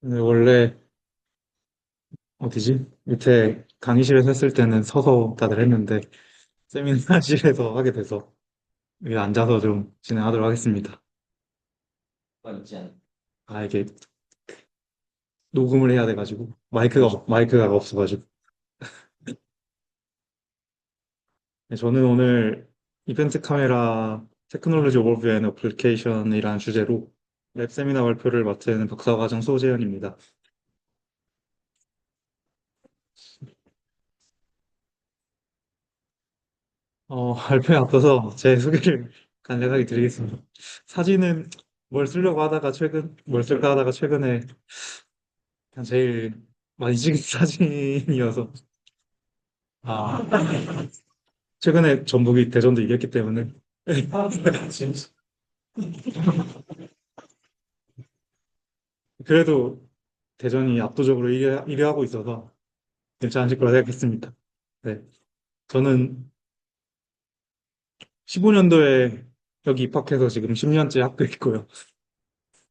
네, 원래 어디지? 밑에 강의실에서 했을 때는 서서 다들 했는데 세미나실에서 하게 돼서 위에 앉아서 좀 진행하도록 하겠습니다. 이게 녹음을 해야 돼가지고 마이크가 없어가지고. 네, 저는 오늘 이벤트 카메라 테크놀로지 오버뷰 앤 어플리케이션이라는 주제로 랩 세미나 발표를 맡은 박사과정 소재현입니다. 발표에 앞서서 제 소개를 간략하게 드리겠습니다. 사진은 뭘 쓸까 하다가 최근에 그냥 제일 많이 찍은 사진이어서, 아, 최근에 전북이 대전도 이겼기 때문에. 진짜. 그래도 대전이 압도적으로 1위 하고 있어서 괜찮으실 거라 생각했습니다. 네. 저는 15년도에 여기 입학해서 지금 10년째 학교에 있고요.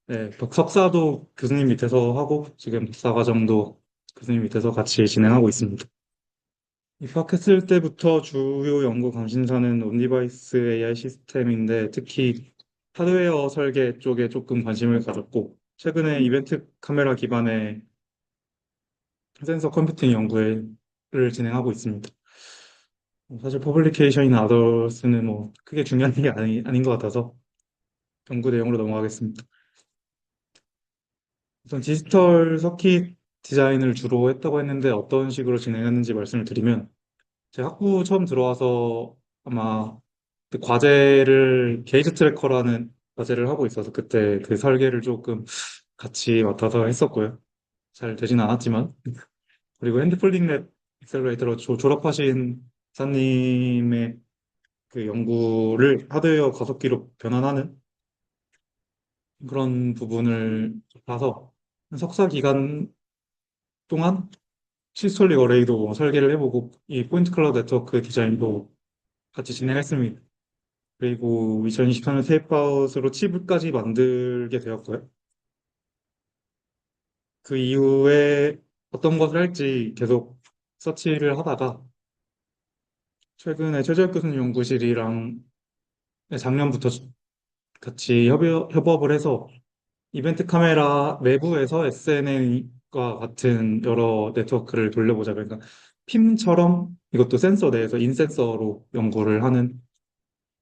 네, 석사도 교수님 밑에서 하고 지금 박사과정도 교수님 밑에서 같이 진행하고 있습니다. 입학했을 때부터 주요 연구 관심사는 온디바이스 AI 시스템인데 특히 하드웨어 설계 쪽에 조금 관심을 가졌고 최근에 이벤트 카메라 기반의 센서 컴퓨팅 연구를 진행하고 있습니다. 사실 퍼블리케이션이나 아더스는 뭐 크게 중요한 게 아닌 것 같아서 연구 내용으로 넘어가겠습니다. 우선 디지털 서킷 디자인을 주로 했다고 했는데 어떤 식으로 진행했는지 말씀을 드리면 제 학부 처음 들어와서 아마 그 과제를 게이트 트래커라는 과제를 하고 있어서 그때 그 설계를 조금 같이 맡아서 했었고요. 잘 되진 않았지만 그리고 핸드폴딩랩 액셀러레이터로 졸업하신 사님의 그 연구를 하드웨어 가속기로 변환하는 그런 부분을 봐서 석사 기간 동안 시스톨릭 어레이도 설계를 해보고 이 포인트 클라우드 네트워크 디자인도 같이 진행했습니다. 그리고 2024년 테이프아웃으로 칩까지 만들게 되었고요. 그 이후에 어떤 것을 할지 계속 서치를 하다가 최근에 최재혁 교수님 연구실이랑 작년부터 같이 협업을 해서 이벤트 카메라 내부에서 SNA과 같은 여러 네트워크를 돌려보자. 그러니까 핌처럼 이것도 센서 내에서 인센서로 연구를 하는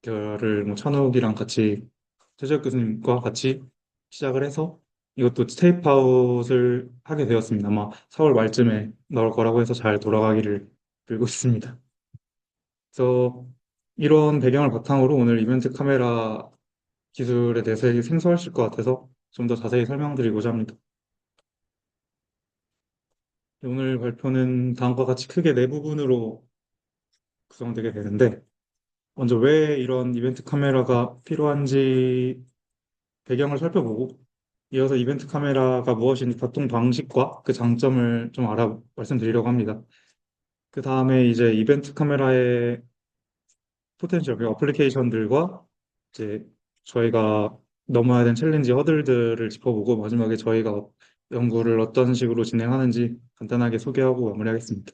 결을 뭐 찬욱이랑 같이 최재혁 교수님과 같이 시작을 해서 이것도 테이프아웃을 하게 되었습니다. 아마 4월 말쯤에 나올 거라고 해서 잘 돌아가기를 빌고 있습니다. 그래서 이런 배경을 바탕으로 오늘 이벤트 카메라 기술에 대해서 생소하실 것 같아서 좀 더 자세히 설명드리고자 합니다. 오늘 발표는 다음과 같이 크게 네 부분으로 구성되게 되는데 먼저 왜 이런 이벤트 카메라가 필요한지 배경을 살펴보고 이어서 이벤트 카메라가 무엇인지 활동 방식과 그 장점을 좀 말씀드리려고 합니다. 그 다음에 이제 이벤트 카메라의 포텐셜, 그 어플리케이션들과 이제 저희가 넘어야 되는 챌린지 허들들을 짚어보고 마지막에 저희가 연구를 어떤 식으로 진행하는지 간단하게 소개하고 마무리하겠습니다.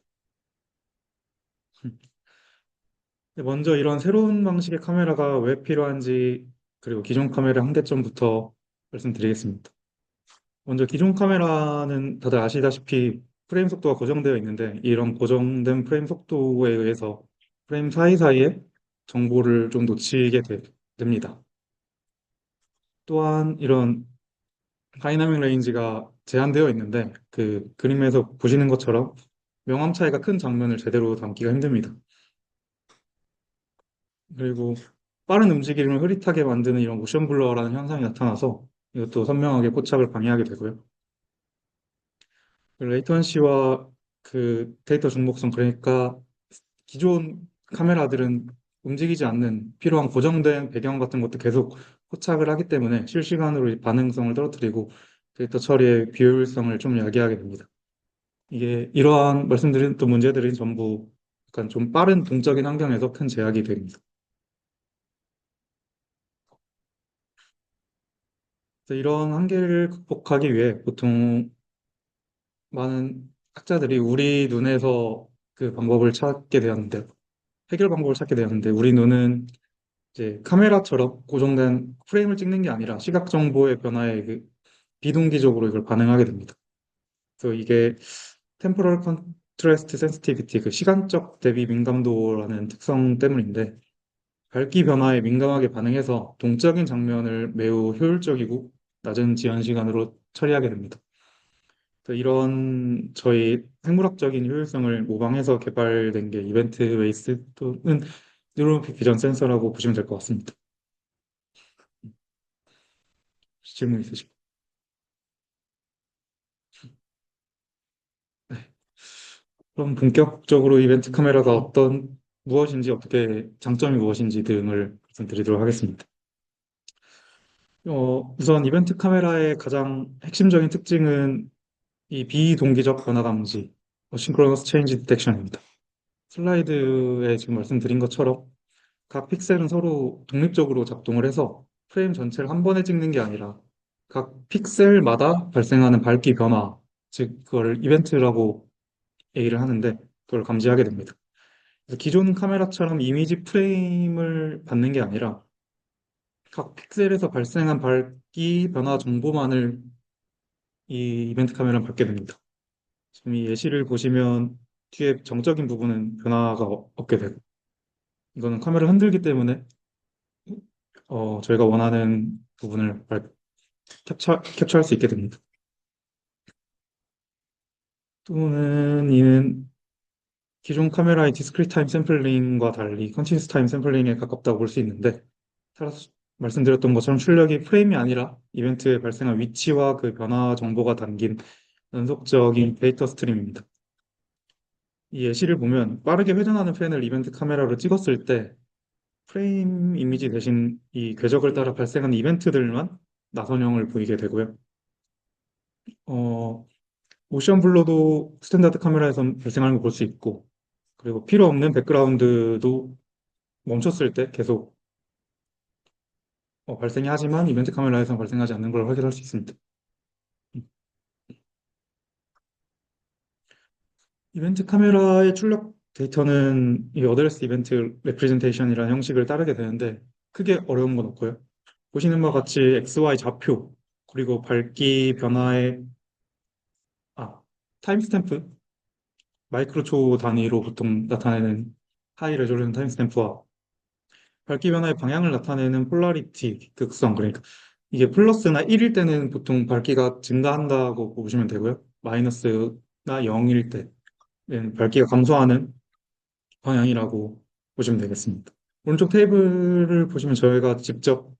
먼저 이런 새로운 방식의 카메라가 왜 필요한지 그리고 기존 카메라 한계점부터 말씀드리겠습니다. 먼저 기존 카메라는 다들 아시다시피 프레임 속도가 고정되어 있는데 이런 고정된 프레임 속도에 의해서 프레임 사이사이에 정보를 좀 됩니다. 또한 이런 다이나믹 레인지가 제한되어 있는데 그 그림에서 보시는 것처럼 명암 차이가 큰 장면을 제대로 담기가 힘듭니다. 그리고 빠른 움직임을 흐릿하게 만드는 이런 모션 블러라는 현상이 나타나서 이것도 선명하게 포착을 방해하게 되고요. 그 레이턴시와 그 데이터 중복성 그러니까 기존 카메라들은 움직이지 않는 필요한 고정된 배경 같은 것도 계속 포착을 하기 때문에 실시간으로 이 반응성을 떨어뜨리고 데이터 처리의 비효율성을 좀 야기하게 됩니다. 이게 이러한 말씀드린 또 문제들이 전부 약간 좀 빠른 동적인 환경에서 큰 제약이 됩니다. 그래서 이런 한계를 극복하기 위해 보통 많은 학자들이 우리 눈에서 그 방법을 찾게 되었는데, 해결 방법을 찾게 되었는데, 우리 눈은 이제 카메라처럼 고정된 프레임을 찍는 게 아니라 시각 정보의 변화에 그 비동기적으로 이걸 반응하게 됩니다. 그래서 이게 템포럴 컨트라스트 센시티비티, 그 시간적 대비 민감도라는 특성 때문인데, 밝기 변화에 민감하게 반응해서 동적인 장면을 매우 효율적이고 낮은 지연 시간으로 처리하게 됩니다. 그래서 이런 저희 생물학적인 효율성을 모방해서 개발된 게 이벤트 베이스 또는 뉴로픽 비전 센서라고 보시면 될 것 같습니다. 질문 있으시고. 네. 그럼 본격적으로 이벤트 카메라가 무엇인지, 어떻게 장점이 무엇인지 등을 말씀드리도록 하겠습니다. 우선 이벤트 카메라의 가장 핵심적인 특징은 이 비동기적 변화 감지, 시ncronous change detection입니다. 슬라이드에 지금 말씀드린 것처럼 각 픽셀은 서로 독립적으로 작동을 해서 프레임 전체를 한 번에 찍는 게 아니라 각 픽셀마다 발생하는 밝기 변화, 즉 그걸 이벤트라고 얘기를 하는데 그걸 감지하게 됩니다. 그래서 기존 카메라처럼 이미지 프레임을 받는 게 아니라 각 픽셀에서 발생한 밝기 변화 정보만을 이 이벤트 카메라는 받게 됩니다. 지금 이 예시를 보시면 뒤에 정적인 부분은 변화가 없게 되고 이거는 카메라 흔들기 때문에 저희가 원하는 부분을 캡처할 수 있게 됩니다. 또는 이는 기존 카메라의 디스크리트 타임 샘플링과 달리 컨티뉴스 타임 샘플링에 가깝다고 볼 수 있는데 따라서 말씀드렸던 것처럼 출력이 프레임이 아니라 이벤트에 발생한 위치와 그 변화 정보가 담긴 연속적인 데이터 스트림입니다. 이 예시를 보면 빠르게 회전하는 펜을 이벤트 카메라로 찍었을 때 프레임 이미지 대신 이 궤적을 따라 발생하는 이벤트들만 나선형을 보이게 되고요. 어, 모션 블러도 스탠다드 카메라에서 발생하는 걸 볼 수 있고, 그리고 필요 없는 백그라운드도 멈췄을 때 계속 발생이 하지만 이벤트 카메라에서는 발생하지 않는 걸 확인할 수 있습니다. 이벤트 카메라의 출력 데이터는 이 어드레스 이벤트 레프레젠테이션이라는 형식을 따르게 되는데 크게 어려운 건 없고요. 보시는 바와 같이 XY 좌표 그리고 밝기 변화의 타임스탬프 마이크로초 단위로 보통 나타내는 하이 레졸루션 타임스탬프와 밝기 변화의 방향을 나타내는 폴라리티 극성 그러니까 이게 플러스나 1일 때는 보통 밝기가 증가한다고 보시면 되고요. 마이너스나 0일 때는 밝기가 감소하는 방향이라고 보시면 되겠습니다. 오른쪽 테이블을 보시면 저희가 직접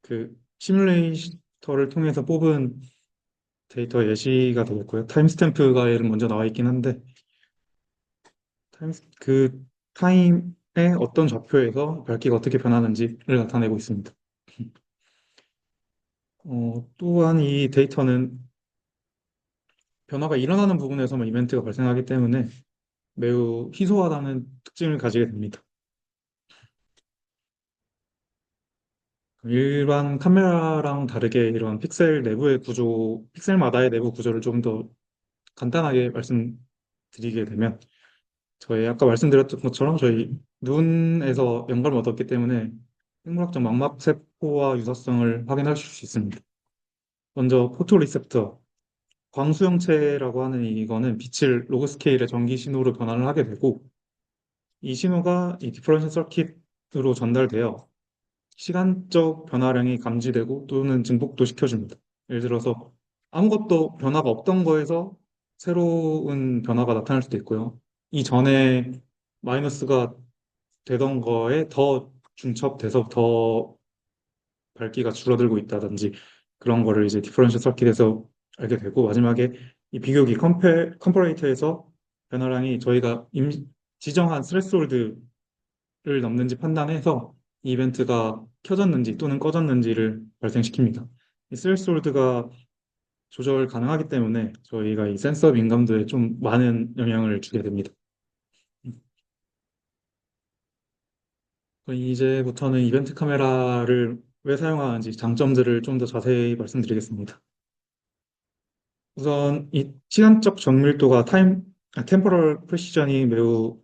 그 시뮬레이터를 통해서 뽑은 데이터 예시가 되겠고요. 타임스탬프가 얘는 먼저 나와 있긴 한데 그 타임의 어떤 좌표에서 밝기가 어떻게 변하는지를 나타내고 있습니다. 또한 이 데이터는 변화가 일어나는 부분에서만 이벤트가 발생하기 때문에 매우 희소하다는 특징을 가지게 됩니다. 일반 카메라랑 다르게 이런 픽셀 내부의 구조, 픽셀마다의 내부 구조를 좀 더 간단하게 말씀드리게 되면 저희 아까 말씀드렸던 것처럼 저희 눈에서 영감을 얻었기 때문에 생물학적 망막 세포와 유사성을 확인하실 수 있습니다. 먼저 포토리셉터, 광수형체라고 하는 이거는 빛을 로그 스케일의 전기 신호로 변환을 하게 되고 이 신호가 이 디퍼런셜 서킷으로 전달되어 시간적 변화량이 감지되고 또는 증폭도 시켜줍니다. 예를 들어서 아무것도 변화가 없던 거에서 새로운 변화가 나타날 수도 있고요. 이전에 마이너스가 되던 거에 더 중첩돼서 더 밝기가 줄어들고 있다든지 그런 거를 이제 디퍼런셜 서킷에서 알게 되고 마지막에 이 비교기 컴퍼레이터에서 변화량이 저희가 지정한 스레스홀드를 넘는지 판단해서 이 이벤트가 켜졌는지 또는 꺼졌는지를 발생시킵니다. 이 스레스홀드가 조절 가능하기 때문에 저희가 이 센서 민감도에 좀 많은 영향을 주게 됩니다. 이제부터는 이벤트 카메라를 왜 사용하는지 장점들을 좀 더 자세히 말씀드리겠습니다. 우선 이 시간적 정밀도가 템포럴 프리시전이 매우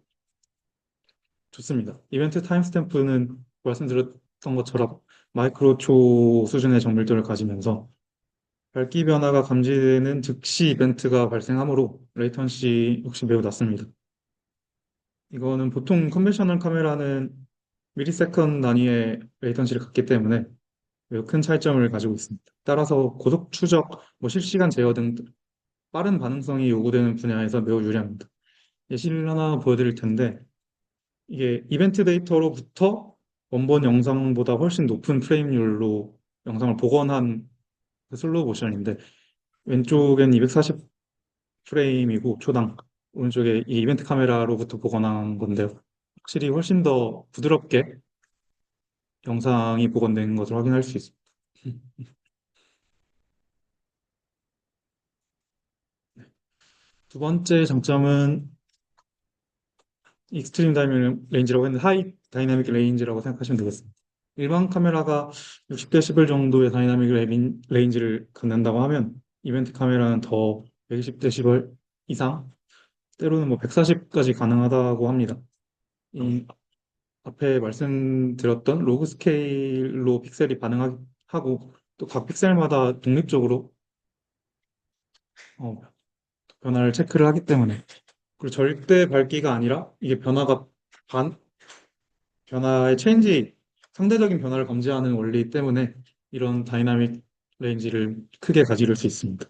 좋습니다. 이벤트 타임스탬프는 말씀드렸던 것처럼 마이크로초 수준의 정밀도를 가지면서 밝기 변화가 감지되는 즉시 이벤트가 발생하므로 레이턴시 역시 매우 낮습니다. 이거는 보통 컨벤셔널 카메라는 미리세컨 단위의 레이턴시를 갖기 때문에 매우 큰 차이점을 가지고 있습니다. 따라서 고속 추적, 실시간 제어 등 빠른 반응성이 요구되는 분야에서 매우 유리합니다. 예시를 하나 보여드릴 텐데 이게 이벤트 데이터로부터 원본 영상보다 훨씬 높은 프레임률로 영상을 복원한 그 슬로우 모션인데 왼쪽엔 240 프레임이고 초당 오른쪽에 이 이벤트 카메라로부터 복원한 건데요. 확실히 훨씬 더 부드럽게 영상이 복원된 것을 확인할 수 있습니다. 두 번째 장점은 익스트림 다이내믹 레인지라고 했는데 하이 다이나믹 레인지라고 생각하시면 되겠습니다. 일반 카메라가 60데시벨 정도의 다이나믹 레인지를 갖는다고 하면 이벤트 카메라는 더 120데시벨 이상, 때로는 140까지 가능하다고 합니다. 이 앞에 말씀드렸던 로그 스케일로 픽셀이 반응하고 또 각 픽셀마다 독립적으로 어, 변화를 체크를 하기 때문에 그리고 절대 밝기가 아니라 이게 반, 변화의 상대적인 변화를 감지하는 원리 때문에 이런 다이나믹 레인지를 크게 가지를 수 있습니다.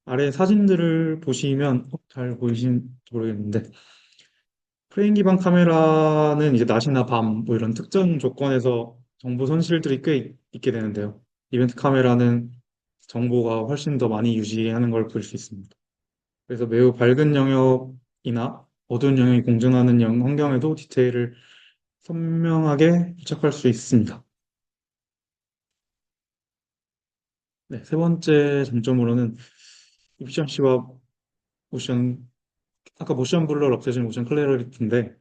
아래 사진들을 보시면 잘 보이신지 모르겠는데 프레임 기반 카메라는 이제 낮이나 밤 이런 특정 조건에서 정보 손실들이 꽤 있게 되는데요. 이벤트 카메라는 정보가 훨씬 더 많이 유지하는 걸 볼 수 있습니다. 그래서 매우 밝은 영역이나 어두운 영역이 공존하는 환경에도 디테일을 선명하게 포착할 수 있습니다. 네, 세 번째 장점으로는 이피션시와 모션, 아까 모션 블러를 없애준 모션 클래리티인데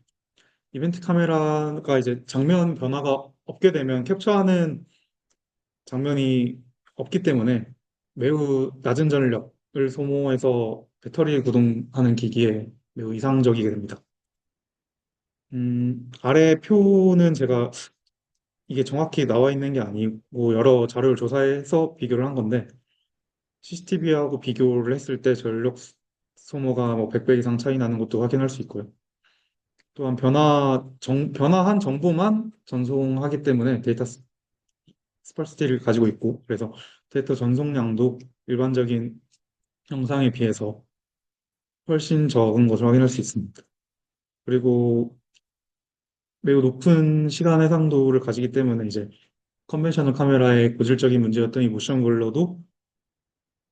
이벤트 카메라가 이제 장면 변화가 없게 되면 캡처하는 장면이 없기 때문에 매우 낮은 전력을 소모해서 배터리 구동하는 기기에 매우 이상적이게 됩니다. 아래 표는 제가 이게 정확히 나와 있는 게 아니고 여러 자료를 조사해서 비교를 한 건데 CCTV하고 비교를 했을 때 전력 소모가 100배 이상 차이 나는 것도 확인할 수 있고요. 또한 변화한 정보만 전송하기 때문에 데이터 스파르시티를 가지고 있고 그래서 데이터 전송량도 일반적인 영상에 비해서 훨씬 적은 것을 확인할 수 있습니다. 그리고 매우 높은 시간 해상도를 가지기 때문에 이제 컨벤셔널 카메라의 고질적인 문제였던 이 모션 블러도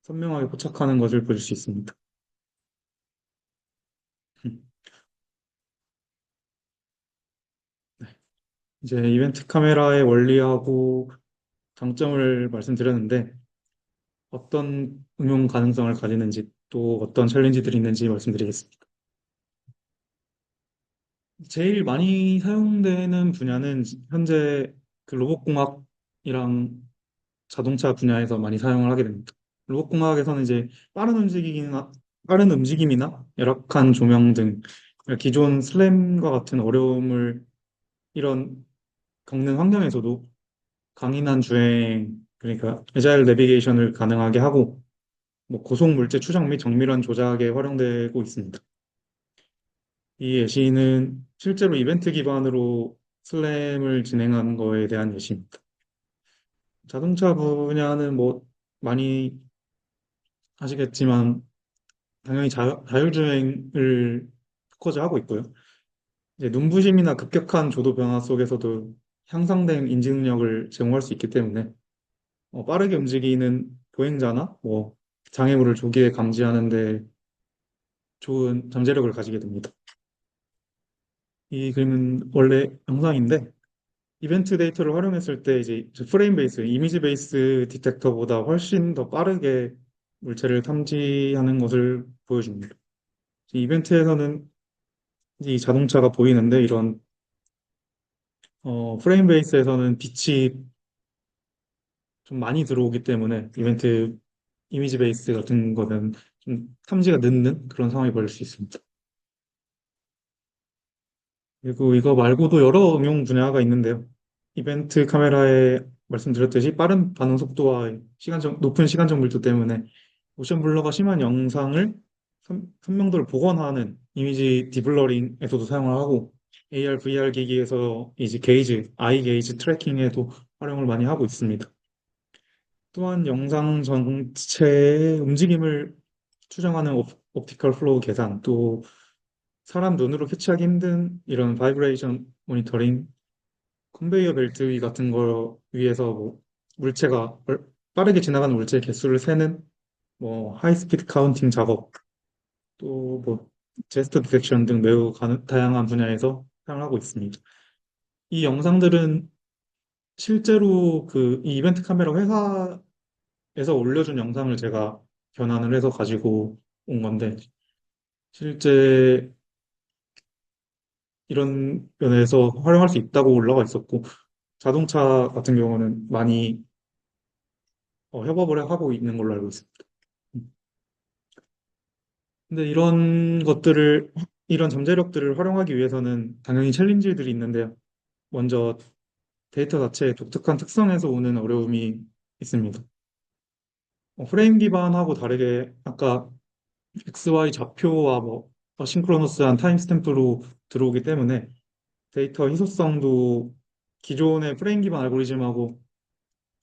선명하게 포착하는 것을 볼 수 있습니다. 이제 이벤트 카메라의 원리하고 장점을 말씀드렸는데 어떤 응용 가능성을 가지는지 또 어떤 챌린지들이 있는지 말씀드리겠습니다. 제일 많이 사용되는 분야는 현재 그 로봇공학이랑 자동차 분야에서 많이 사용을 하게 됩니다. 로봇공학에서는 이제 빠른 움직임이나 열악한 조명 등 기존 슬램과 같은 어려움을 이런 겪는 환경에서도 강인한 주행, 그러니까 에자일 내비게이션을 가능하게 하고 고속 물체 추적 및 정밀한 조작에 활용되고 있습니다. 이 예시는 실제로 이벤트 기반으로 슬램을 진행한 거에 대한 예시입니다. 자동차 분야는 많이 아시겠지만 당연히 자율주행을 포커스하고 있고요. 이제 눈부심이나 급격한 조도 변화 속에서도 향상된 인지 능력을 제공할 수 있기 때문에 빠르게 움직이는 보행자나 장애물을 조기에 감지하는 데 좋은 잠재력을 가지게 됩니다. 이 그림은 원래 영상인데 이벤트 데이터를 활용했을 때 이제 프레임 베이스, 이미지 베이스 디텍터보다 훨씬 더 빠르게 물체를 탐지하는 것을 보여줍니다. 이벤트에서는 이 자동차가 보이는데 이런 프레임 베이스에서는 빛이 좀 많이 들어오기 때문에 이벤트 이미지 베이스 같은 거는 좀 탐지가 늦는 그런 상황이 벌일 수 있습니다. 그리고 이거 말고도 여러 응용 분야가 있는데요. 이벤트 카메라에 말씀드렸듯이 빠른 반응 속도와 높은 시간 정밀도 때문에 모션 블러가 심한 영상을 선명도를 복원하는 이미지 디블러링에서도 사용을 하고 AR, VR 기기에서 이제 아이 게이지 트래킹에도 활용을 많이 하고 있습니다. 또한 영상 전체의 움직임을 추정하는 옵티컬 플로우 계산, 또 사람 눈으로 캐치하기 힘든 이런 바이브레이션 모니터링, 컨베이어 벨트 위 같은 걸 위해서 뭐 물체가 빠르게 지나가는 물체의 개수를 세는 뭐 하이스피드 카운팅 작업, 또 뭐 제스처 디텍션 등 매우 다양한 분야에서 사용하고 있습니다. 이 영상들은 실제로 그 이 이벤트 카메라 회사에서 올려준 영상을 제가 변환을 해서 가지고 온 건데 실제 이런 면에서 활용할 수 있다고 올라가 있었고 자동차 같은 경우는 많이 협업을 하고 있는 걸로 알고 있습니다. 근데 이런 잠재력들을 활용하기 위해서는 당연히 챌린지들이 있는데요. 먼저 데이터 자체의 독특한 특성에서 오는 어려움이 있습니다. 프레임 기반하고 다르게 아까 XY 좌표와 뭐 어싱크로너스한 타임스탬프로 들어오기 때문에 데이터 희소성도 기존의 프레임 기반 알고리즘하고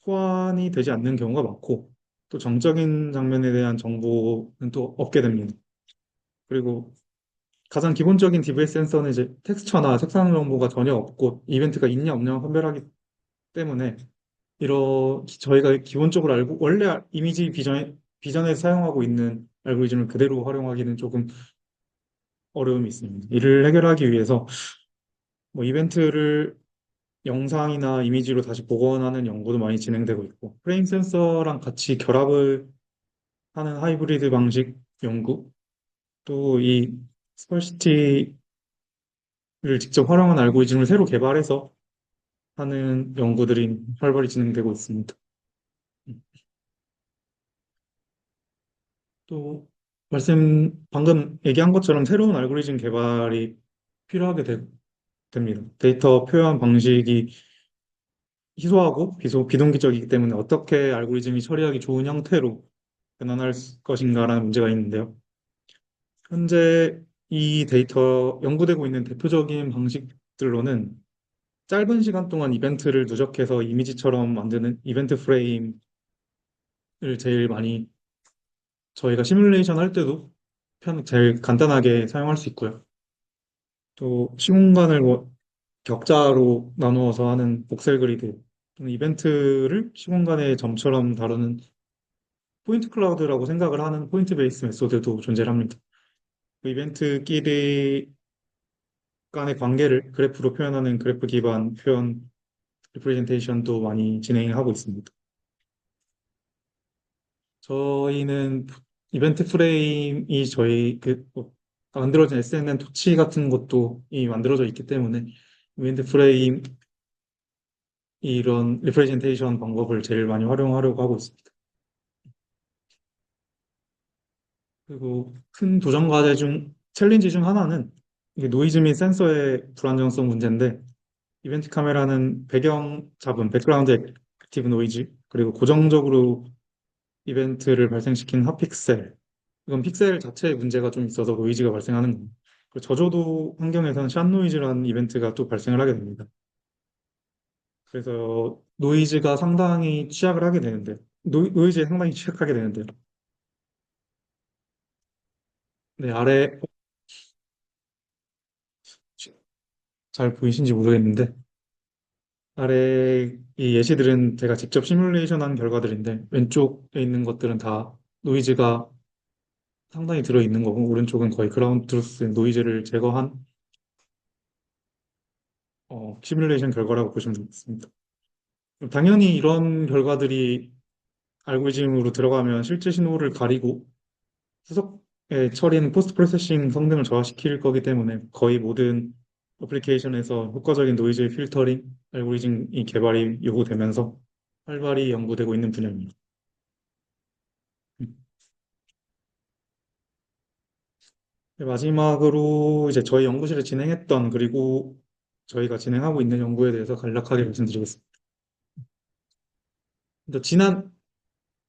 호환이 되지 않는 경우가 많고 또 정적인 장면에 대한 정보는 또 얻게 됩니다. 그리고 가장 기본적인 DVS 센서는 이제 텍스처나 색상 정보가 전혀 없고 이벤트가 있냐 없냐 판별하기 때문에 저희가 기본적으로 알고 원래 이미지 비전에서 사용하고 있는 알고리즘을 그대로 활용하기는 조금 어려움이 있습니다. 이를 해결하기 위해서 뭐 이벤트를 영상이나 이미지로 다시 복원하는 연구도 많이 진행되고 있고 프레임 센서랑 같이 결합을 하는 하이브리드 방식 연구 또 이 스펄시티를 직접 활용한 알고리즘을 새로 개발해서 하는 연구들이 활발히 진행되고 있습니다. 또 방금 얘기한 것처럼 새로운 알고리즘 개발이 필요하게 됩니다. 데이터 표현 방식이 희소하고 비동기적이기 때문에 어떻게 알고리즘이 처리하기 좋은 형태로 변환할 것인가라는 문제가 있는데요. 현재 이 데이터 연구되고 있는 대표적인 방식들로는 짧은 시간 동안 이벤트를 누적해서 이미지처럼 만드는 이벤트 프레임을 제일 많이 저희가 시뮬레이션 할 때도 제일 간단하게 사용할 수 있고요. 또 시공간을 뭐 격자로 나누어서 하는 복셀 그리드 또는 이벤트를 시공간의 점처럼 다루는 포인트 클라우드라고 생각을 하는 포인트 베이스 메소드도 존재합니다. 그 이벤트끼리 간의 관계를 그래프로 표현하는 그래프 기반 표현 리프레젠테이션도 많이 진행하고 있습니다. 저희는 이벤트 프레임이 만들어진 SNN 토치 같은 것도 이 만들어져 있기 때문에 이벤트 프레임 이런 리프레젠테이션 방법을 제일 많이 활용하려고 하고 있습니다. 그리고 큰 도전 과제 챌린지 중 하나는 이게 노이즈 및 센서의 불안정성 문제인데 이벤트 카메라는 백그라운드 액티브 노이즈 그리고 고정적으로 이벤트를 발생시킨 핫픽셀 이건 픽셀 자체의 문제가 좀 있어서 노이즈가 발생하는 겁니다. 그리고 저조도 환경에서는 샷 노이즈라는 이벤트가 또 발생을 하게 됩니다. 그래서 노이즈가 상당히 취약을 하게 되는데 노이즈에 상당히 취약하게 되는데요. 네, 아래 잘 보이신지 모르겠는데 아래 이 예시들은 제가 직접 시뮬레이션한 결과들인데 왼쪽에 있는 것들은 다 노이즈가 상당히 들어있는 거고 오른쪽은 거의 그라운드 트루스 노이즈를 제거한 시뮬레이션 결과라고 보시면 되겠습니다. 당연히 이런 결과들이 알고리즘으로 들어가면 실제 신호를 가리고 후속의 처리는 포스트 프로세싱 성능을 저하시킬 거기 때문에 거의 모든 어플리케이션에서 효과적인 노이즈 필터링 알고리즘이 개발이 요구되면서 활발히 연구되고 있는 분야입니다. 마지막으로 이제 저희 연구실에 진행했던 그리고 저희가 진행하고 있는 연구에 대해서 간략하게 말씀드리겠습니다. 근데 지난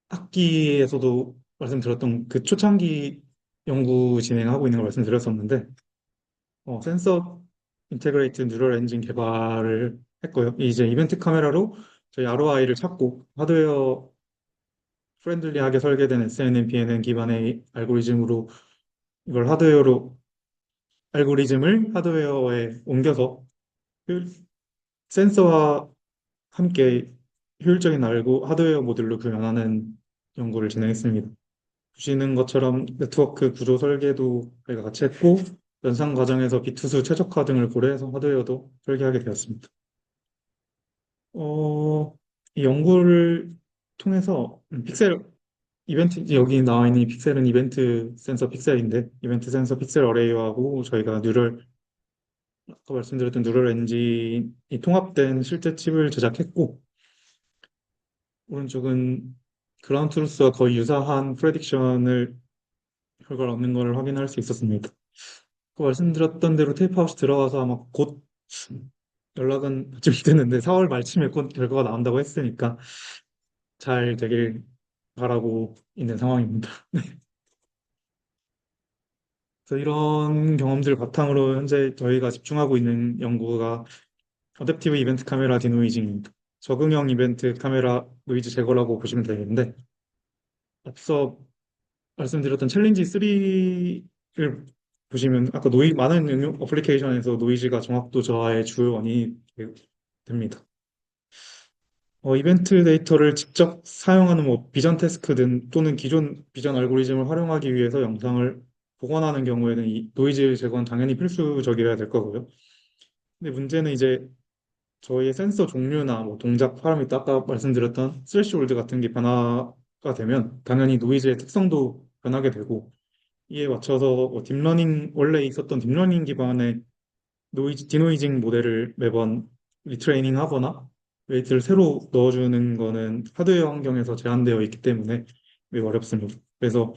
학기에서도 말씀드렸던 그 초창기 연구 진행하고 있는 걸 말씀드렸었는데, 센서 인테그레이트 뉴럴 엔진 개발을 했고요. 이제 이벤트 카메라로 저희 ROI를 찾고 하드웨어 프렌들리하게 설계된 SNN, PNN 기반의 이걸 알고리즘을 하드웨어에 옮겨서 효- 센서와 함께 효율적인 하드웨어 모듈로 구현하는 연구를 진행했습니다. 보시는 것처럼 네트워크 구조 설계도 저희가 같이 했고, 연산 과정에서 비투수 최적화 등을 고려해서 하드웨어도 설계하게 되었습니다. 어, 이 연구를 통해서 여기 나와 있는 이 픽셀은 이벤트 센서 픽셀인데, 이벤트 센서 픽셀 어레이하고 저희가 아까 말씀드렸던 뉴럴 엔진이 통합된 실제 칩을 제작했고, 오른쪽은 그라운드 트루스와 거의 유사한 결과를 얻는 것을 확인할 수 있었습니다. 그 말씀드렸던 대로 테이프아웃이 들어가서 아마 곧 연락은 받지 못했는데 4월 말쯤에 곧 결과가 나온다고 했으니까 잘 되길 바라고 있는 상황입니다. 그래서 이런 경험들 바탕으로 현재 저희가 집중하고 있는 연구가 어댑티브 이벤트 카메라 디노이징입니다. 적응형 이벤트 카메라 노이즈 제거라고 보시면 되겠는데, 앞서 말씀드렸던 챌린지 3를 보시면 아까 많은 응용 어플리케이션에서 노이즈가 정확도 저하의 주요 원인이 됩니다. 이벤트 데이터를 직접 사용하는 비전 태스크 또는 기존 비전 알고리즘을 활용하기 위해서 영상을 복원하는 경우에는 이 노이즈 제거는 당연히 필수적이어야 될 거고요. 근데 문제는 이제 저희의 센서 종류나 동작 파라미터 아까 말씀드렸던 스레시홀드 같은 게 변화가 되면 당연히 노이즈의 특성도 변하게 되고, 이에 맞춰서 원래 있었던 딥러닝 기반의 디노이징 모델을 매번 리트레이닝 하거나 웨이트를 새로 넣어주는 거는 하드웨어 환경에서 제한되어 있기 때문에 매우 어렵습니다. 그래서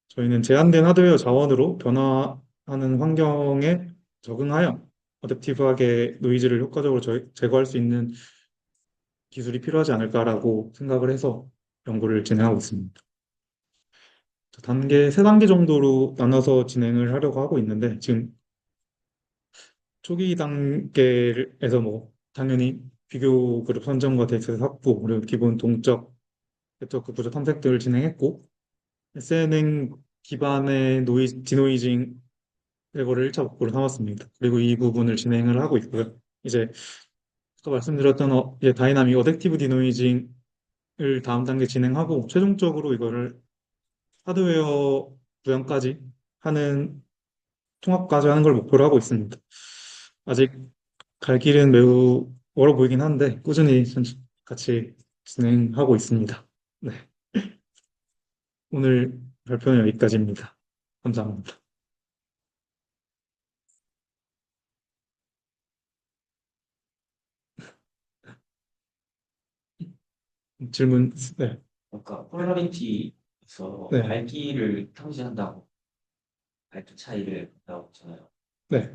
저희는 제한된 하드웨어 자원으로 변화하는 환경에 적응하여 어댑티브하게 노이즈를 효과적으로 제거할 수 있는 기술이 필요하지 않을까라고 생각을 해서 연구를 진행하고 있습니다. 세 단계 정도로 나눠서 진행을 하려고 하고 있는데, 지금 초기 단계에서 당연히 비교 그룹 선정과 데이터 확보, 그리고 기본 동적 네트워크 구조 탐색 등을 진행했고, SNN 기반의 디노이징 제거를 1차 목표로 삼았습니다. 그리고 이 부분을 진행을 하고 있고요. 이제 아까 말씀드렸던 다이나믹 어댑티브 디노이징을 다음 단계 진행하고, 최종적으로 이거를 하드웨어 구현까지 하는 통합까지 하는 걸 목표로 하고 있습니다. 아직 갈 길은 매우 멀어 보이긴 한데 꾸준히 같이 진행하고 있습니다. 네, 오늘 발표는 여기까지입니다. 감사합니다. 질문, 네, 그러니까 폴라리티에서 네, 밝기를 탐지한다고 밝기 차이를 본다고 했잖아요. 네,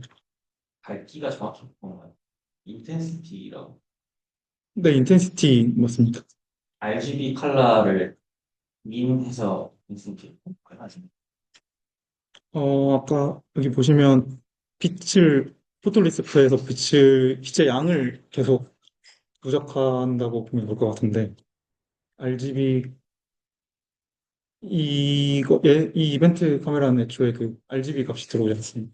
밝기가 정확히 뭔가요? 인텐시티라고 네, 인텐시티 맞습니다. RGB 컬러를 민해서 인텐시티 맞습니다. 아까 여기 보시면 포토리셉터에서 빛의 양을 계속 누적한다고 보면 될 것 같은데, RGB 이 이벤트 카메라는 애초에 그 RGB 값이 들어오지 않습니다.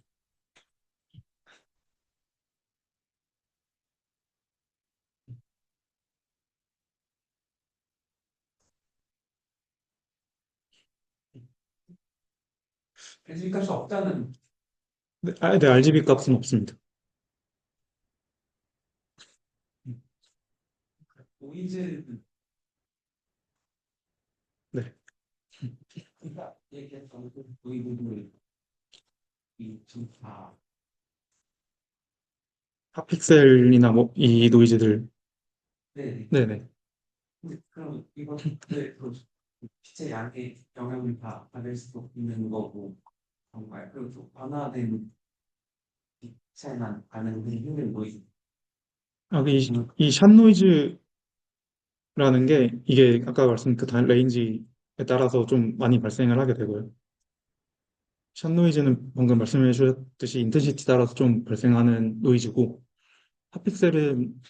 RGB 값이 없다는 네, RGB 값은 없습니다. 노이즈 네. 그러니까 얘기했던 노이즈를 이좀아 핫픽셀이나 이 노이즈들. 네. 네네. 그럼 이건 그 빛의 양의 영향을 다 받을 수도 있는 거고 정말 그리고 변화된 빛에만 가는 힘을 보이죠. 아, 이 샷노이즈라는 게 이게 아까 말씀 그 레인지에 따라서 좀 많이 발생을 하게 되고요. 샷노이즈는 방금 말씀해 주셨듯이 인텐시티 따라서 좀 발생하는 노이즈고, 핫픽셀은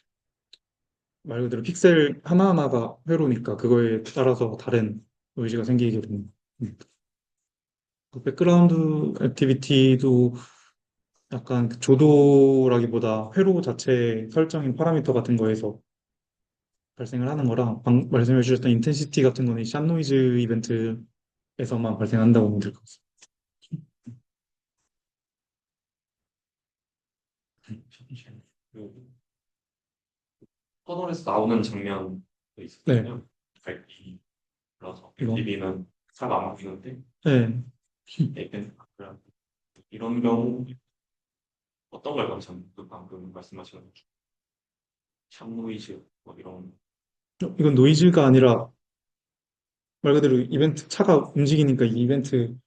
말 그대로 픽셀 하나하나가 회로니까 그거에 따라서 다른 노이즈가 생기게 됩니다. 그 백그라운드 액티비티도 약간 그 조도라기보다 회로 자체 설정인 파라미터 같은 거에서 발생을 하는 거라, 말씀해 주셨던 인텐시티 같은 거는 샷 노이즈 이벤트에서만 발생한다고 보면 될 것 같습니다. 그 터널에서 나오는 장면도 네, 있었거든요. 갈비 그래서 이거. 갈비는 잘 안 보이는데 네. 약간 이런 경우 어떤 걸 감상? 그 방금 말씀하신 샵노이즈 뭐 이런 이건 노이즈가 아니라 말 그대로 이벤트, 차가 움직이니까 이 이벤트.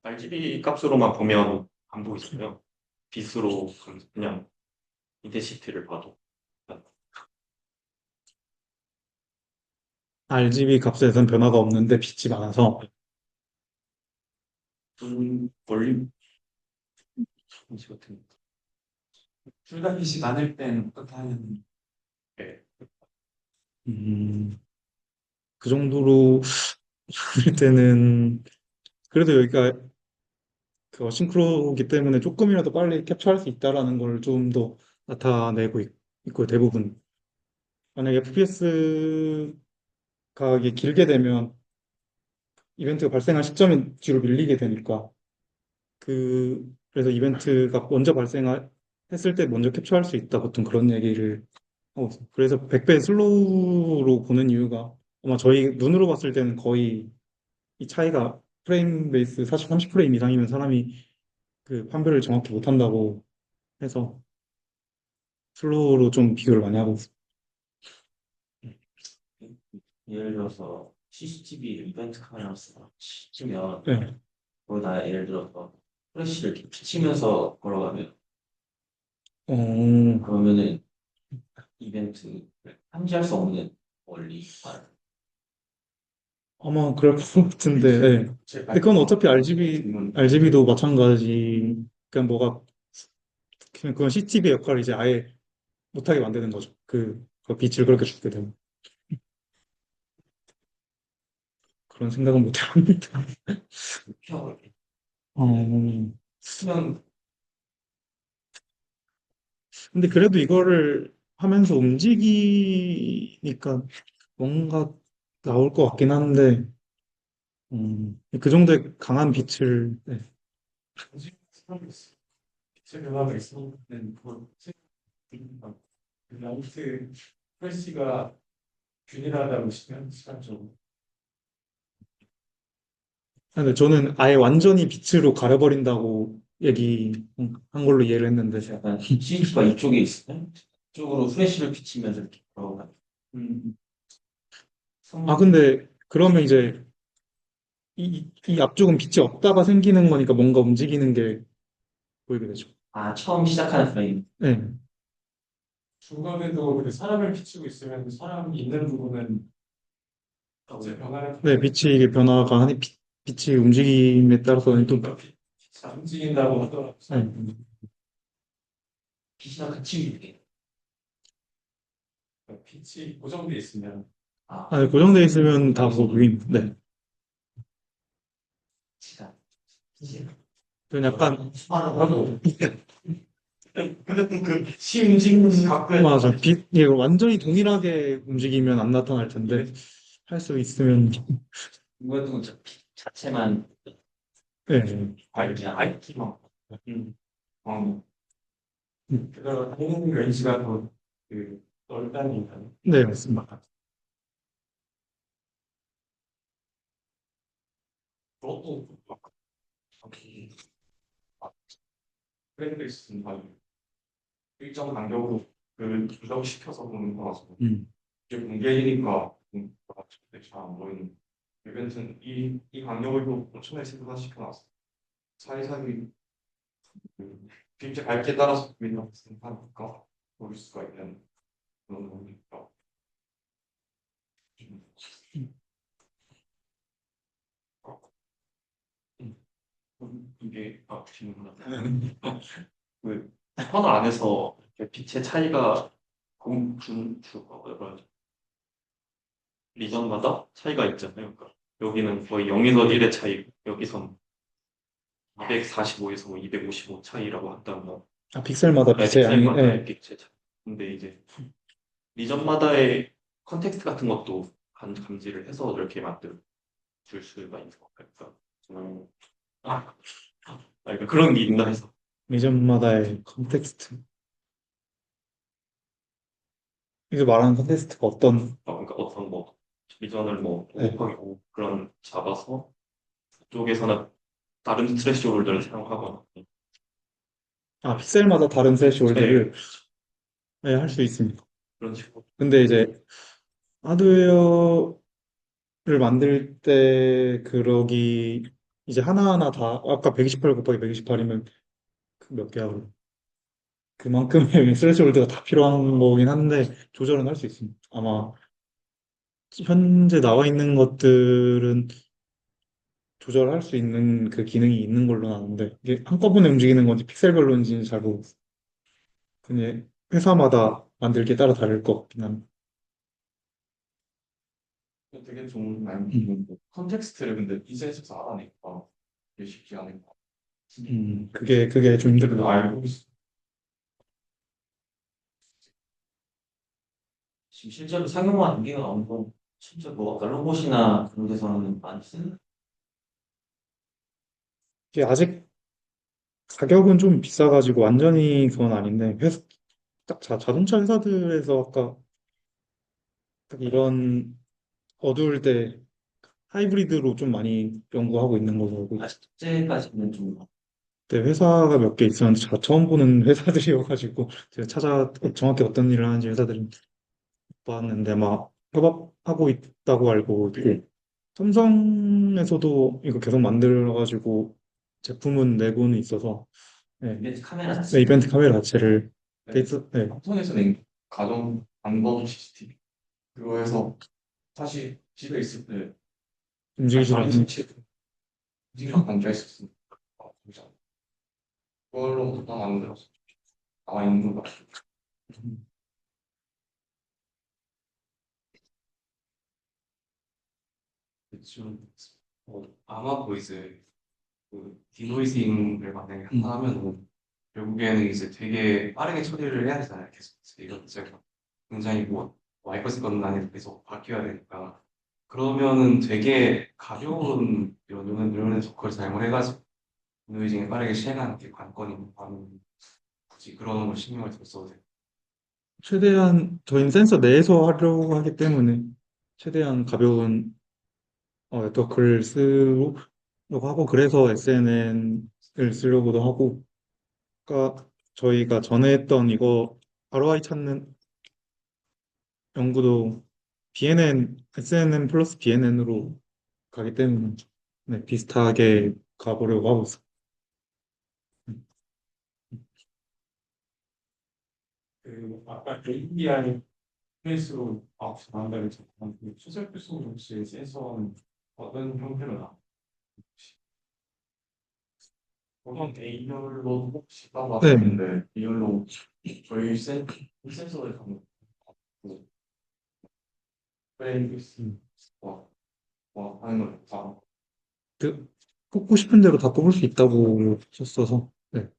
RGB 값으로만 보면 안 보이잖아요. 빛으로 그냥 인텐시티를 봐도 RGB 값에선 변화가 없는데 빛이 많아서. 볼륨 인지 같은 둘다 빛이 많을 땐 어떻게 하는 게 그 정도로 할 때는 그래도 여기가 그 어싱크로이기 때문에 조금이라도 빨리 캡처할 수 있다라는 걸 좀 더 나타내고 있고, 대부분 만약에 FPS가 이게 길게 되면 이벤트가 발생할 시점이 뒤로 밀리게 되니까, 그래서 이벤트가 먼저 발생했을 때 먼저 캡처할 수 있다, 보통 그런 얘기를 하고 있어요. 그래서 100배 슬로우로 보는 이유가, 아마 저희 눈으로 봤을 때는 거의 이 차이가 프레임 베이스 40, 30프레임 이상이면 사람이 그 판별을 정확히 못한다고 해서 슬로우로 좀 비교를 많이 하고 있어요. 예를 들어서 CCTV 이벤트 카메라 치면 네. 거기다 예를 들어서 플래시를 이렇게 비치면서 걸어가면 어, 그러면은 이벤트를 감지할 수 없는 원리 아마 그럴 것 같은데, 네. 근데 그건 어차피 RGB도 마찬가지. 그냥 그냥 그건 CCTV 역할을 이제 아예 못하게 만드는 거죠. 그 빛을 그렇게 주게 되면. 그런 생각은 못 해봅니다. 펴 어, 수면 근데 그래도 이거를 하면서 움직이니까 뭔가 나올 것 같긴 한데, 그 정도의 강한 빛을, 네. 사람이 있어요. 빛의 변화가 있었는 그걸 라이트 프레시가 균일하다고 시간적으로 근데 저는 아예 완전히 빛으로 가려버린다고 얘기한 걸로 이해를 했는데, 약간 CCTV가 이쪽에 있으면 이쪽으로 플래시를 비치면서 이렇게 걸어가는 근데 그러면 이제 이 앞쪽은 빛이 없다가 생기는 거니까 뭔가 움직이는 게 보이게 되죠. 처음 시작하는 프레임 네, 중간에도 그 사람을 비추고 있으면 사람 있는 부분은 빛의 변화를 네, 빛이 이게 변화가 하니 빛이 움직임에 따라서는 또, 빛이 안 움직인다고 하더라고요. 네. 빛이랑 같이 움직여요. 빛이 고정돼 있으면 네, 고정돼 있으면 다 보이긴. 네. 시간 그건 약간 근데 또그 빛이 움직이는 각도에 맞아. 이게 완전히 동일하게 움직이면 안 나타날 텐데 할 수 있으면. 이것도 빛 자체만 네. 그냥 아이티만 어, 음. 그래서 당연히 렌즈가 더그 넓다니까 네, 맞습니다. 그것도 프레임도 있습니다. 일정 간격으로 그 조정시켜서 보는 거라서 이게 공개이니까 잘안 보이는 이벤트는 이 간격을 또 5천에 세분화시켜놨어. 사이사이 빛의 밝기에 따라서 빛을 생산하니까 보일 수가 있는 그런 거니까 이게 뒤는구나. 그 터널 안에서 이렇게 빛의 차이가 뭐라 리전마다 차이가 있잖아요. 그러니까 여기는 거의 0에서 1의 차이, 여기선 245에서 255 차이라고 한다면 아, 픽셀마다 빛의 양이, 픽셀마다의 네. 빛의 차이. 근데 이제 리전마다의 컨텍스트 같은 것도 감지를 해서 이렇게 만들 줄 수가 있는 것 같아요. 그러니까 그러니까 그런 게 있나 해서. 리전마다의 컨텍스트. 이게 말하는 컨텍스트가 어떤, 그러니까 어떤 뭐 리전을 뭐 네. 곱하기 5 그런 잡아서 그쪽에서는 다른 스트레스홀더를 사용하거나 아, 픽셀마다 다른 네, 스레시홀드를 네, 할 수 있습니다. 그런 식으로. 근데 이제 하드웨어를 만들 때 그러기 이제 하나하나 다 아까 128 곱하기 128이면 몇 개야? 그럼? 그만큼의 스레시홀드가 다 필요한 거긴 한데 조절은 할 수 있습니다. 아마 현재 나와 있는 것들은 조절할 수 있는 그 기능이 있는 걸로 아는데 이게 한꺼번에 움직이는 건지 픽셀별로인지는 잘 모르겠어요. 근데 회사마다 만들기에 따라 다를 것 같긴 합니다. 되게 좀 컨텍스트를 근데 이제서 알아내니까 되게 쉽지 않을까. 그게 좀 그래도 힘들어요. 알고 있어. 지금 실제로 상용화 게 어느 정도 진짜 뭐 아까 로봇이나 그런 데서는 많이 쓰는 이게 아직 가격은 좀 비싸가지고 완전히 그건 아닌데 딱 자동차 회사들에서 아까 딱 이런 어두울 때 하이브리드로 좀 많이 연구하고 있는 걸로 알고 있어요. 숙제까지는 좀 근데 회사가 몇 개 있었는데 제가 처음 보는 회사들이어가지고 제가 정확히 어떤 일을 하는지 회사들은 못 봤는데 막 협업하고 있다고 알고 있고 삼성에서도 이거 계속 만들어가지고 제품은 내고는 있어서 네, 이벤트 카메라 네, 이벤트 카메라 자체를 네. 데이터 네, 삼성에서는 가정 안검 CCTV 그거 해서 사실 집에 있을 때 움직이지 방에 않는 설치 움직이랑 앉아 있었으니까 그걸로 다 만들어서 나와 있는 거 같아요. 지금 아마 보이즈 그 디노이징을 만약에 한다 하면은 결국에는 이제 되게 빠르게 처리를 해야 되잖아요. 계속 이런 제가 굉장히 뭐 마이크로스 건단이 계속 바뀌어야 되니까 그러면은 되게 가벼운 이런 그걸 잘못해가지고 디노이징을 빠르게 시행하는 게 관건인 반면 굳이 그런 걸 신경을 덜 써도 돼요. 최대한 저희는 센서 내에서 하려고 하기 때문에 최대한 가벼운 네트워크를 쓰려고 하고 그래서 SNN을 쓰려고도 하고 그러니까 저희가 전에 했던 이거 ROI 찾는 연구도 BNN, SNN 플러스 BNN으로 가기 때문에 네, 비슷하게 가보려고 하고 있어요. 그 아까 API 스페이스로 나온다고 했잖아요. 그 추적 교수 혹시 센서는 어떤 형태로 나와요? 보통 A열로 혹시 따로 네, 하시는데 A열로 저희 센서를 가면 프레임스 와 하는 걸 다. 그 뽑고 싶은 대로 다 뽑을 수 있다고 하셨어서 네,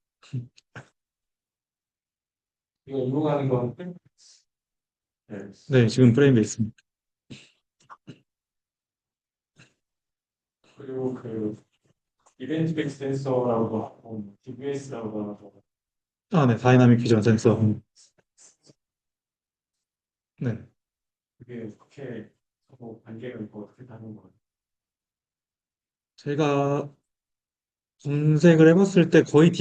이거 이용하는 건 프레임스. 네. 네 지금 프레임에 있습니다. 그리고 그 이벤트 베이스 센서라고도 하고 DBS라고도 하고 아, 네, 다이나믹 비전 센서. 네. 그게 어떻게 서로 관계가 있고 어떻게 다른 거예요? 제가 검색을 해봤을 때 거의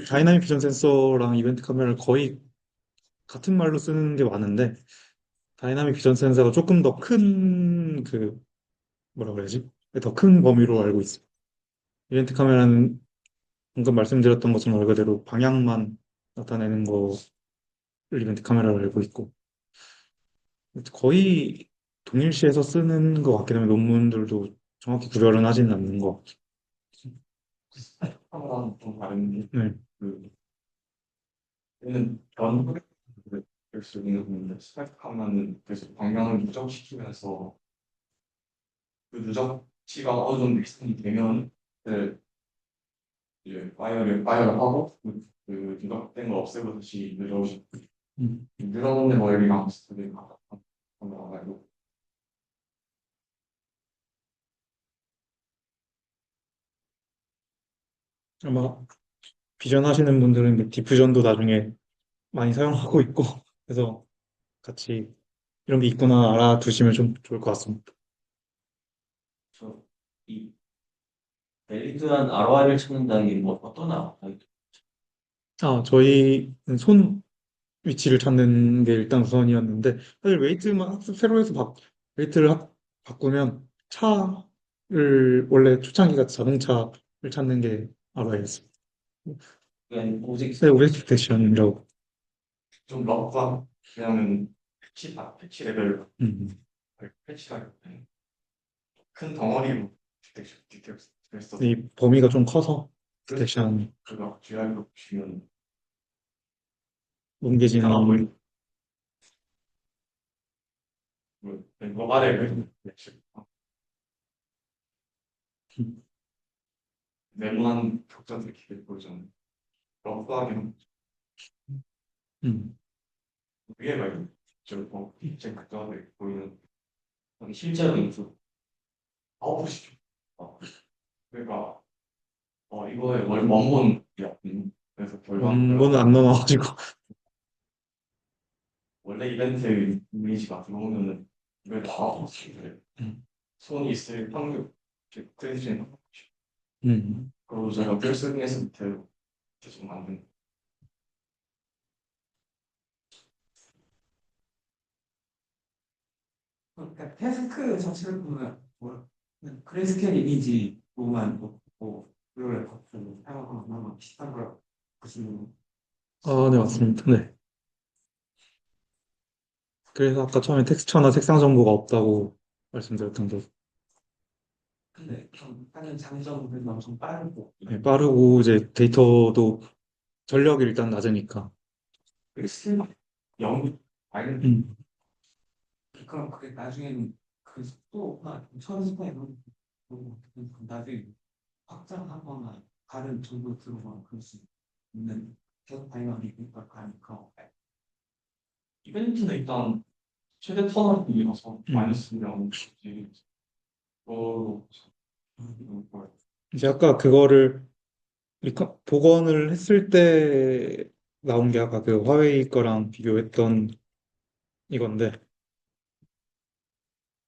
다이나믹 비전 센서랑 이벤트 카메라를 거의 같은 말로 쓰는 게 많은데 다이나믹 비전 센서가 조금 더 큰 뭐라 그래야지? 더 큰 범위로 알고 있어요. 이벤트 카메라는 방금 말씀드렸던 것처럼 말 그대로 방향만 나타내는 거를 이벤트 카메라를 알고 있고 거의 동일시에서 쓰는 것 같긴 하면 논문들도 정확히 구별은 하지는 않는 것 같아요. 하나랑 좀 다른 게, 네. 그, 얘는 변 될수 있는 건데, 스펙하면은 계속 방향을 누적시키면서 그 누적치가 어느 정도 이상이 되면, 그, 이제 파이어를 하고, 그 누적된 걸 없애고 다시 누적시, 음. 누적된 거리랑 비슷하게 가고, 아마 비전 하시는 분들은 그 디퓨전도 나중에 많이 사용하고 있고 그래서 같이 이런 게 있구나 알아두시면 좀 좋을 것 같습니다. 이 밸리드한 ROI를 찾는다는 게 뭐 어떤 ROI? 저희는 손 위치를 찾는 게 일단 우선이었는데 사실 웨이트만 학습 새로 해서 웨이트를 바꾸면 차를 원래 초창기 같이 자동차를 찾는 게 ROI였습니다. 그냥 오직 네, 오브젝티렉션이라고. 좀 러프한, 왜냐면 패치 레벨, 음, 패치가 큰 덩어리로 디텍했어서, 이 범위가 좀 커서 디텍션 그거 GI로 보시면, 뭉개지는 뭐 아래 네모난 격자들이 길게 보이잖아요. 러프하게 음, 위에 말고 저 제 격자들이 보이는 여기 실제로 인수 아웃풋이죠. 그러니까 이거에 원본이야. 그래서 원본은 결과가 안 넣어가지고 원래 이벤트 이미지가 들어오면은 이걸 다 없애요. 음, 손이 있을 확률, 크레딧은 음, 그리고 제가 필승에서 밑에 계속 만든. 그러니까 태스크 자체를 보면 그레이스케일 이미지로만 놓고 그걸 바꾸고 사용하는 거랑 비슷한 걸 보시면 네, 맞습니다. 네. 그래서 아까 처음에 텍스처나 색상 정보가 없다고 말씀드렸던 게 근데 좀 하는 장점은 엄청 빠르고 네, 빠르고 이제 데이터도 전력이 일단 낮으니까. 그 스킬 영 아이는 음, 그럼 그게 나중에는 그 속도가 천스파이 나중에 확장하거나 다른 정보 들어가거나 그럴 수 있는 계속 발견이 가니까 이벤트는 일단 최대 턴업이라서 음. 마이너스 명 어, 이제 아까 그거를 복원을 했을 때 나온 게 아까 그 화웨이 거랑 비교했던 이건데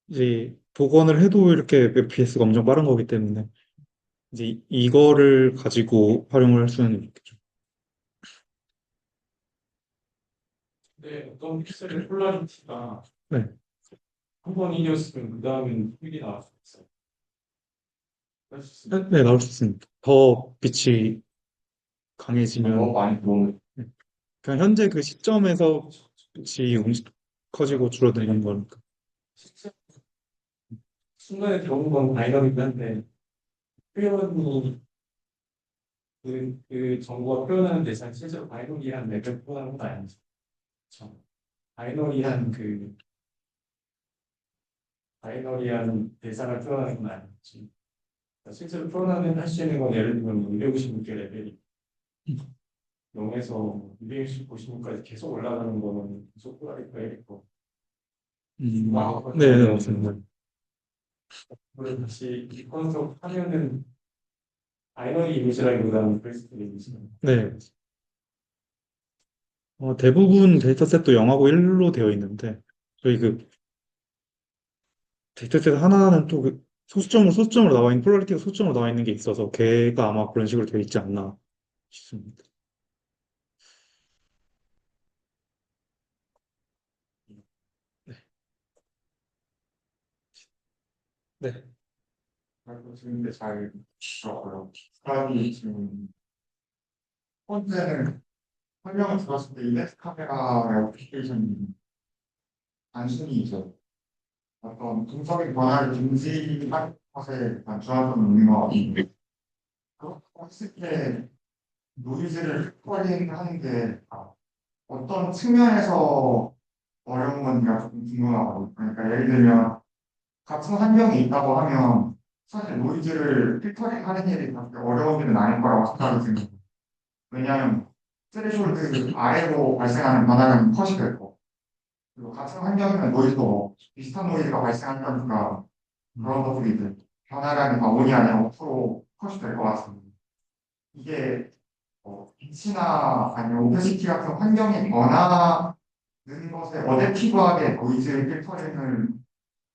이제 복원을 해도 이렇게 FPS가 엄청 빠른 거기 때문에 이제 이거를 가지고 활용을 할 수는 있겠죠. 근데 어떤 픽셀의 폴라리티가 네, 한 번 이겼으면 그 다음엔 픽이 나올 수 있어요. 그럴 수 네, 있어요. 네, 나올 수 있습니다. 더 빛이 너무 강해지면 많이 들어오는. 네. 그냥 현재 그 시점에서 빛이 커지고 줄어드는 거니까. 실제 순간에 들어오는 건 다이나믹 한데 표현이 그 정보가 표현하는 대상이 실제로 바이너리한 맵을 표현하는 건 아니죠. 그렇죠? 바이너리한 그 바이너리한 대상을 표현하는 건 아니지. 실제로 표현하는 할 수 있는 건 예를 들면 256개 레벨이 0에서 256까지 계속 올라가는 거는 속도가 있고 네, 네, 맞습니다. 그걸 다시 리컨스트럭트 하면은 바이너리 이미지라기보다는 브레스트 이미지는 네. 대부분 데이터셋도 0하고 1로 되어 있는데 저희 그 데이터셋 하나하나는 또 그 소수점으로 나와 있는 폴라리티가 소수점으로 나와 있는 게 있어서 걔가 아마 그런 식으로 되어 있지 않나 싶습니다. 네. 알고 지는데 잘 들어가요. 사람이 지금 번째는 설명을 들었을 때 이펙트 카메라의 어플리케이션이 단순히 이제 어떤 분석의 변화를 인지하는 것에 약간 중요점이 있는 것 같은데 그렇다고 했을 때 노이즈를 획거리하는 게 어떤 측면에서 어려운 건지가 조금 궁금하거든요. 그러니까 예를 들면 같은 환경이 있다고 하면 사실 노이즈를 필터링 하는 일이 그렇게 어려운 일은 아닐 거라고 생각이 듭니다. 왜냐하면 스레시홀드 아래로 발생하는 변화는 컷이 될 거고 그리고 같은 환경이면 노이즈도 비슷한 노이즈가 발생한다니까 그런 것들이 이제 변화량이 다 온이 아니라 5% 컷이 될 것 같습니다. 이게 빛이나 아니면 오페시티 같은 환경의 변화는 것에 어댑티브하게 노이즈 필터링을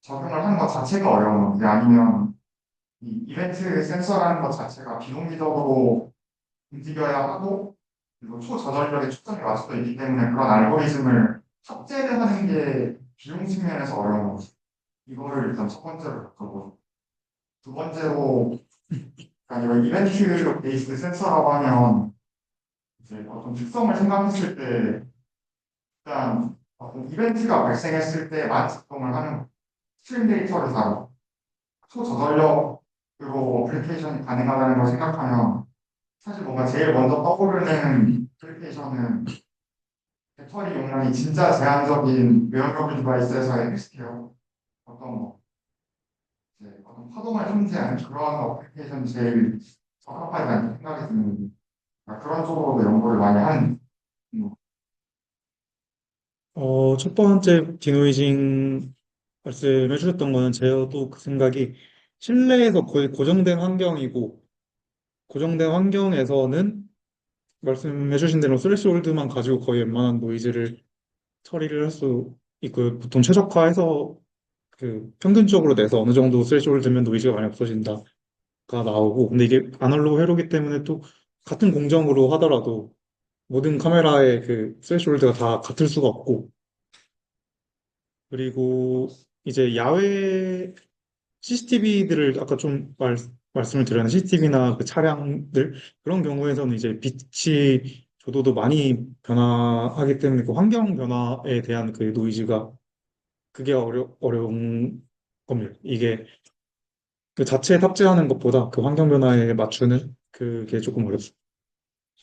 적용을 하는 것 자체가 어려운 건지 아니면 이 이벤트 센서라는 것 자체가 비동기적으로 움직여야 하고 그리고 초저전력에 초점이 맞춰져 있기 때문에 그런 알고리즘을 탑재를 하는 게 비용 측면에서 어려운 거죠. 이거를 일단 첫 번째로 겪어보고 두 번째로 그러니까 이런 이벤트 베이스드 센서라고 하면 이제 어떤 특성을 생각했을 때 일단 어떤 이벤트가 발생했을 때만 작동을 하는 스트림 데이터를 다루고 초저전력으로 어플리케이션이 가능하다는 걸 생각하면 사실 뭔가 제일 먼저 떠오르는 어플리케이션은 배터리 용량이 진짜 제한적인 웨어러블 디바이스에서의 헬스케어 어떤 뭐 이제 어떤 파동을 탐지하는 그런 어플리케이션이 제일 적합하지 않은 생각이 드는 그런 쪽으로도 연구를 많이 하는 첫 번째 디노이징 말씀해 주셨던 거는 저도 그 생각이 실내에서 거의 고정된 환경이고 고정된 환경에서는 말씀해 주신 대로 스레시홀드만 가지고 거의 웬만한 노이즈를 처리를 할 수 있고 보통 최적화해서 그 평균적으로 내서 어느 정도 스레시홀드면 노이즈가 많이 없어진다가 나오고 근데 이게 아날로그 회로기 때문에 또 같은 공정으로 하더라도 모든 카메라의 그 스레시홀드가 다 같을 수가 없고 그리고 이제 야외 CCTV들을 아까 좀 말씀을 드렸는데 CCTV나 그 차량들 그런 경우에서는 이제 빛이 조도도 많이 변화하기 때문에 그 환경 변화에 대한 그 노이즈가 그게 어려운 겁니다. 이게 그 자체에 탑재하는 것보다 그 환경 변화에 맞추는 그게 조금 어렵습니다.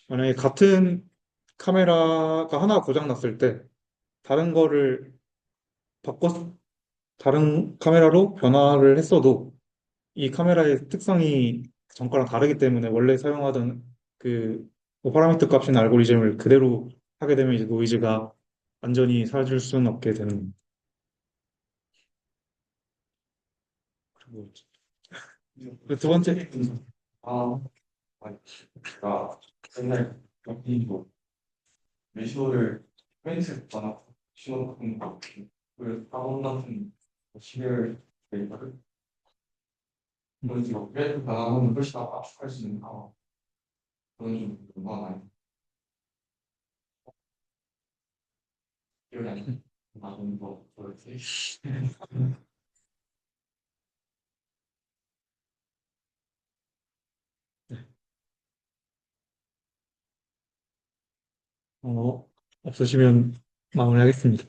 만약에 같은 카메라가 하나 고장 났을 때 다른 거를 바꿔 다른 카메라로 변화를 했어도 이 카메라의 특성이 전거랑 다르기 때문에 원래 사용하던 그뭐 파라미터 값이나 알고리즘을 그대로 하게 되면 이제 노이즈가 완전히 사라질 수는 없게 되는. 그리고 그두 번째, 아, 아니, 그러니까 옛날 경기도 매시오를 페인트 받아놓고 시원 같은 그 다운 같은 시계를 내거든. 그런 식으로 페인트 받아놓으면 훨씬 더 압축할 수 있는 그런 좀 많아요. 기억이 안 나. 나는 뭐 그렇지. 없으시면 마무리하겠습니다.